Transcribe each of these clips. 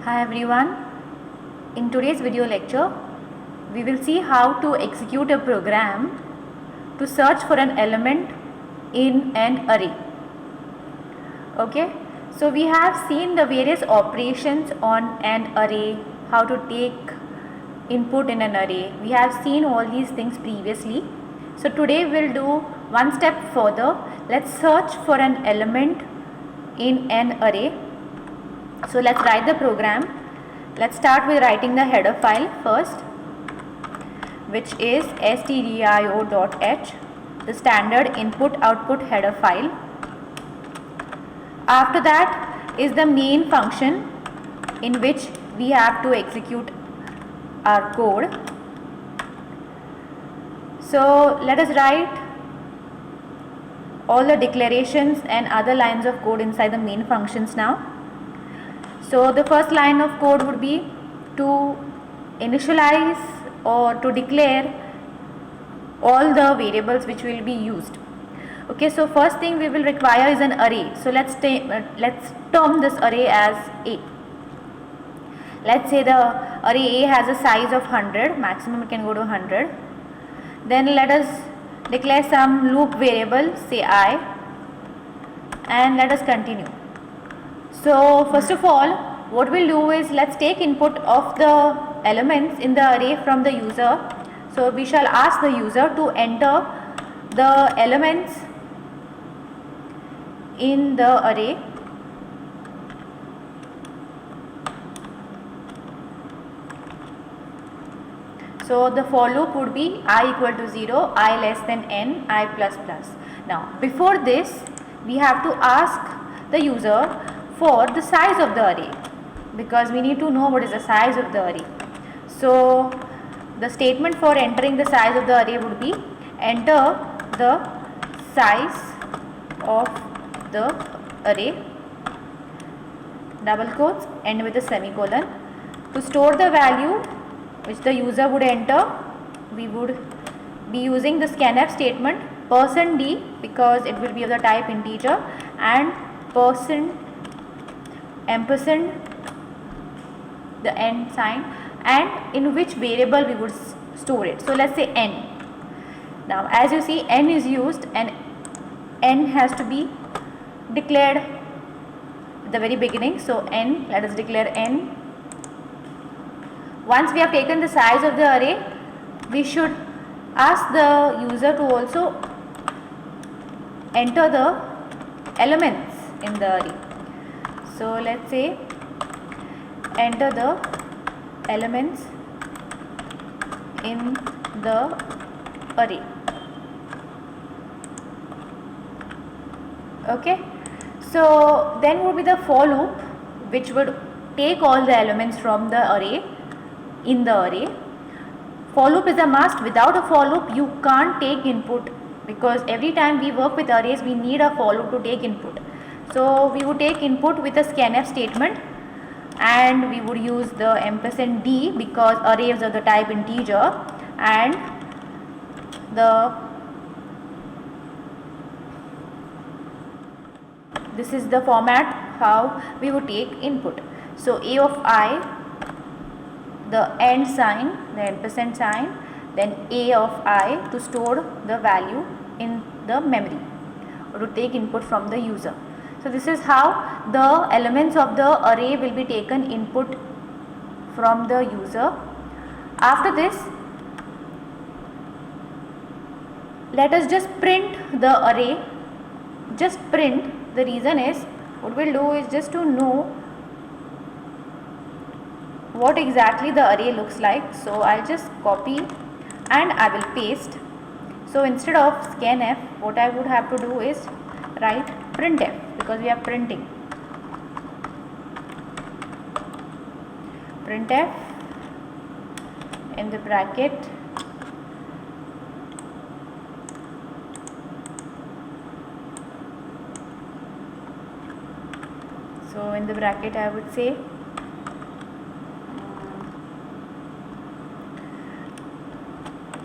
Hi everyone. In today's video lecture, we will see how to execute a program to search for an element in an array. Okay, so we have seen the various operations on an array, how to take input in an array. We have seen all these things previously. So today we'll do one step further. Let's search for an element in an array. So let's write the program. Let's start with writing the header file first, which is stdio.h, the standard input output header file. After that is the main function in which we have to execute our code. So let us write all the declarations and other lines of code inside the main functions now. So the first line of code would be to initialize or to declare all the variables which will be used. Okay, so first thing we will require is an array. So let's term this array as A. Let's say the array A has a size of 100, maximum it can go to 100. Then let us declare some loop variable, say I, and let us continue. So first of all, what we'll do is let's take input of the elements in the array from the user. So we shall ask the user to enter the elements in the array. So the for loop would be I equal to 0, I less than n, I plus plus. Now before this, we have to ask the user for the size of the array, because we need to know what is the size of the array. So the statement for entering the size of the array would be enter the size of the array, double quotes, end with a semicolon. To store the value which the user would enter, we would be using the scanf statement, %d because it will be of the type integer, and ampersand the end sign, and in which variable we would store it. So let's say n. Now as you see, n is used and n has to be declared at the very beginning. So n, let us declare n. Once we have taken the size of the array, we should ask the user to also enter the elements in the array. So let's say enter the elements in the array. Okay, so then would be the for loop, which would take all the elements from the array in the array. For loop is a must. Without a for loop you can't take input, because every time we work with arrays we need a for loop to take input. So we would take input with a scanf statement, and we would use the %d because arrays are the type integer, and this is the format how we would take input. So a of I, the end sign, the ampersand sign, then a of I to store the value in the memory or to take input from the user. So this is how the elements of the array will be taken input from the user. After this, let us just print the array. Just print. The reason is, what we'll do is just to know what exactly the array looks like. So I'll just copy and I will paste. So instead of scanf, what I would have to do is write printf, because we are printing. Printf in the bracket so in the bracket I would say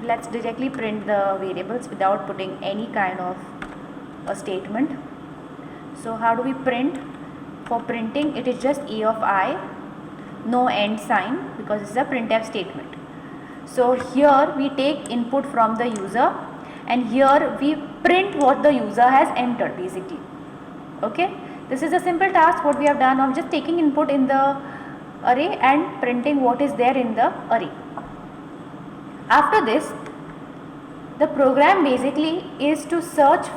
let's directly print the variables without putting any kind of a statement. So how do we print? For printing it is just a of I no end sign because this is a printf statement. So here we take input from the user and here we print what the user has entered basically. Okay, this is a simple task what we have done of just taking input in the array and printing what is there in the array. After this, the program basically is to search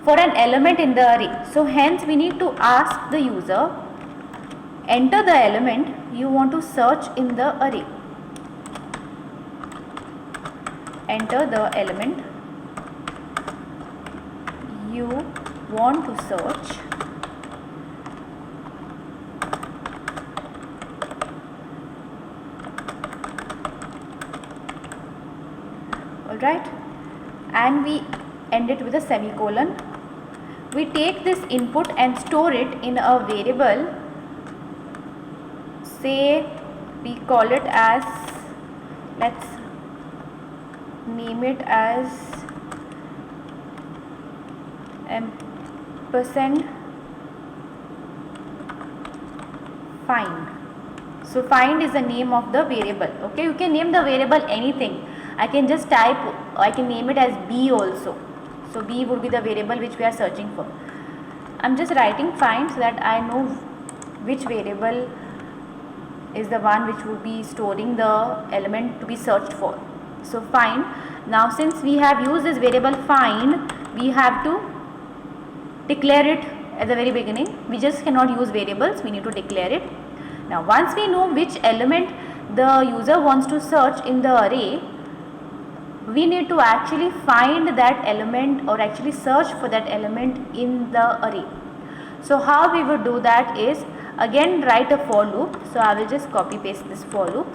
for an element in the array. So hence we need to ask the user, enter the element you want to search in the array. Enter the element you want to search alright, and we end it with a semicolon. We take this input and store it in a variable, say we call it as, let's name it as ampersand find. So find is the name of the variable. Okay, you can name the variable anything. I can just type, I can name it as B also. So B would be the variable which we are searching for. I'm just writing find so that I know which variable is the one which would be storing the element to be searched for. So find. Now since we have used this variable find, we have to declare it at the very beginning. We just cannot use variables, we need to declare it. Now once we know which element the user wants to search in the array, we need to actually find that element or actually search for that element in the array. So how we would do that is, again write a for loop. So I will just copy paste this for loop.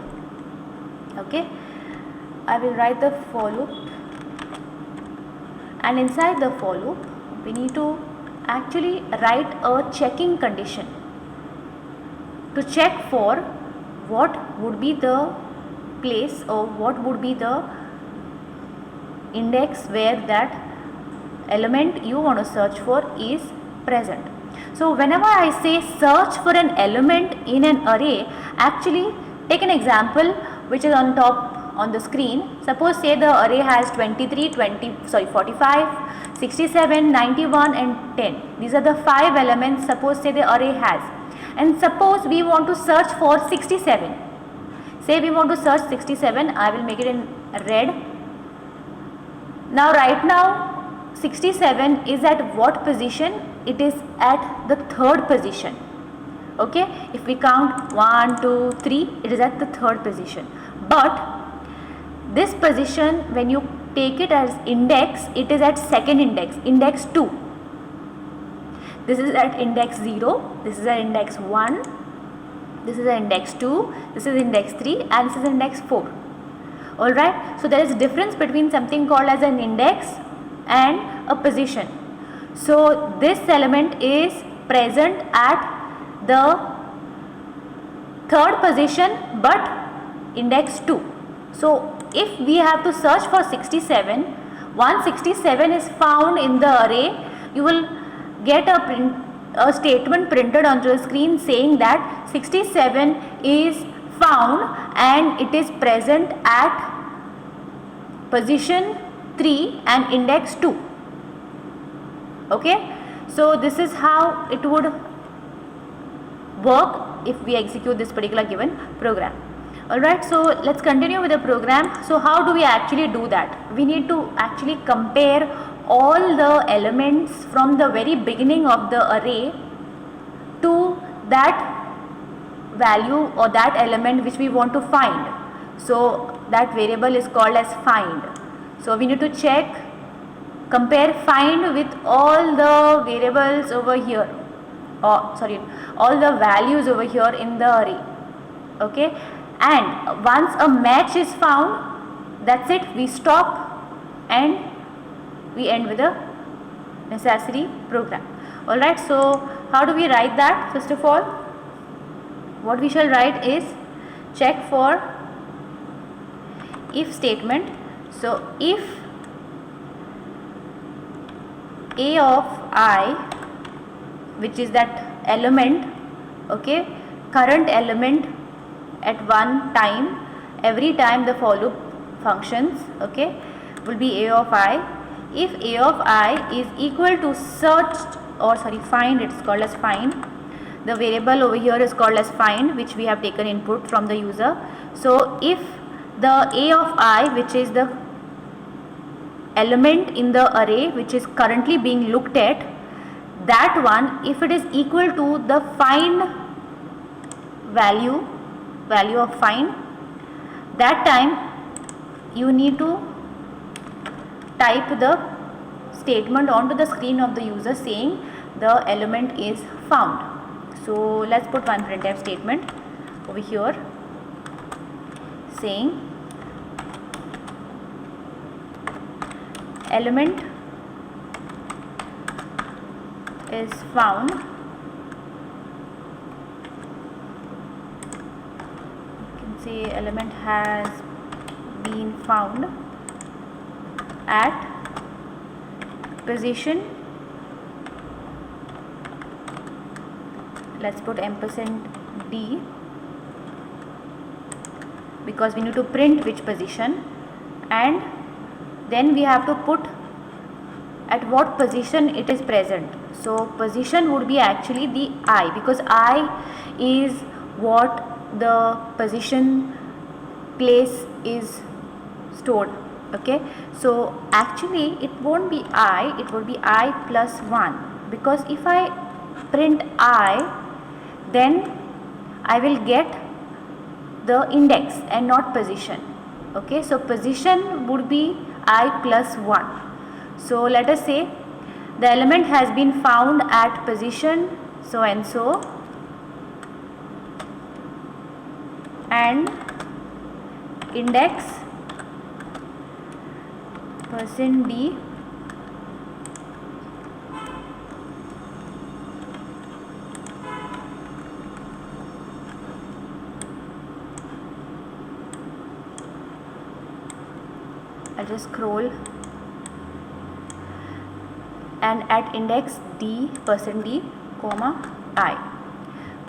Okay, I will write the for loop, and inside the for loop we need to actually write a checking condition to check for what would be the place or what would be the index where that element you want to search for is present. So whenever I say search for an element in an array, actually take an example which is on top on the screen. Suppose say the array has 23, 45, 67, 91 and 10. These are the 5 elements suppose say the array has. And suppose we want to search for 67. Say we want to search 67, I will make it in red. Now right now 67 is at what position? It is at the 3rd position. Okay, if we count 1, 2, 3, it is at the 3rd position. But this position, when you take it as index, it is at 2nd index, index 2. This is at index 0, this is at index 1, this is at index 2, this is index 3 and this is index 4. Alright, so there is a difference between something called as an index and a position. So this element is present at the 3rd position but index 2. So if we have to search for 67, once 67 is found in the array, you will get a statement printed onto the screen saying that 67 is found and it is present at position 3 and index 2. Okay, so this is how it would work if we execute this particular given program. Alright, so let's continue with the program. So how do we actually do that? We need to actually compare all the elements from the very beginning of the array to that value or that element which we want to find. So that variable is called as find. So we need to check, compare find with all the variables over here, or sorry, all the values over here in the array. Okay, and once a match is found, that's it, we stop and we end with a necessary program. Alright, so how do we write that? First of all, what we shall write is check for if statement. So if a of I, which is that element, okay, current element at one time, every time the for loop functions, okay, will be a of I. If a of I is equal to find, it's called as find. The variable over here is called as find, which we have taken input from the user. So if the a of I, which is the element in the array which is currently being looked at, that one, if it is equal to the find value of find, that time you need to type the statement onto the screen of the user saying the element is found. So let's put one printf statement over here saying element is found say element has been found at position, let's put %d because we need to print which position, and then we have to put at what position it is present. So position would be actually the I, because I is what the position place is stored. Okay, so actually it won't be I, it would be I plus 1, because if I print I, then I will get the index and not position. Okay, so position would be I plus 1. So let us say the element has been found at position so and so, and index %d I'll just scroll, and at index d %d comma I,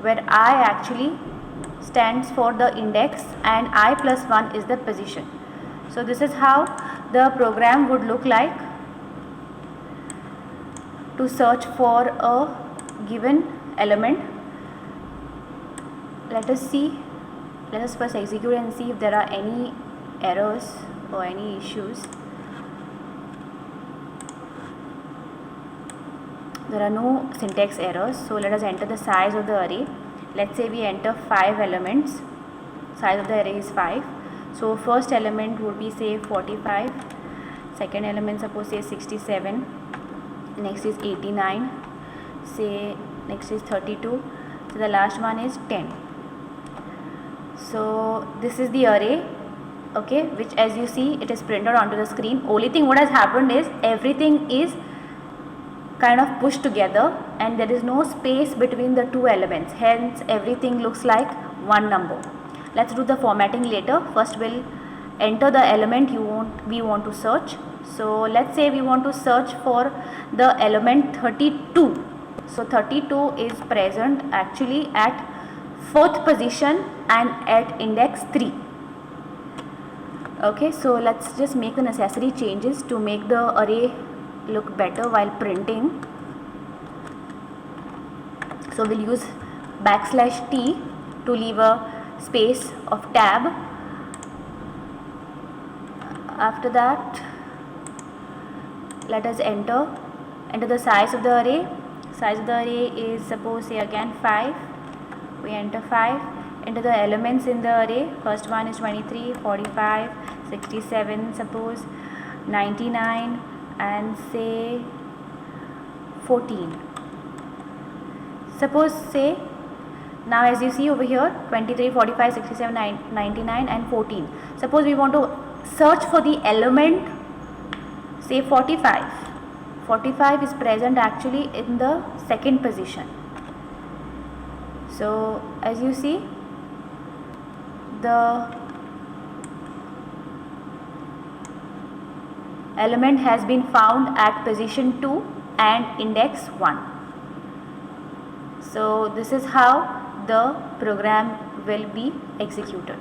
where I actually stands for the index and I plus 1 is the position. So this is how the program would look like to search for a given element. Let us first execute and see if there are any errors or any issues. There are no syntax errors. So let us enter the size of the array. Let's say we enter 5 elements. Size of the array is 5. So first element would be say 45, second element suppose say 67, next is 89, say next is 32, so the last one is 10. So this is the array, okay, which as you see it is printed onto the screen. Only thing what has happened is everything is kind of pushed together and there is no space between the two elements, hence everything looks like one number. Let's do the formatting later. First we'll enter the element we want to search. So let's say we want to search for the element 32. So 32 is present actually at 4th position and at index 3. Okay, so let's just make the necessary changes to make the array look better while printing. So we'll use \t to leave a space of tab. After that, let us enter the size of the array. Size of the array is suppose say again 5. We enter 5. Enter the elements in the array. First one is 23, 45, 67, suppose 99 and say 14. Suppose say now as you see over here 23, 45, 67, 99 and 14. Suppose we want to search for the element say 45. 45 is present actually in the 2nd position. So as you see the element has been found at position 2 and index 1. So this is how the program will be executed.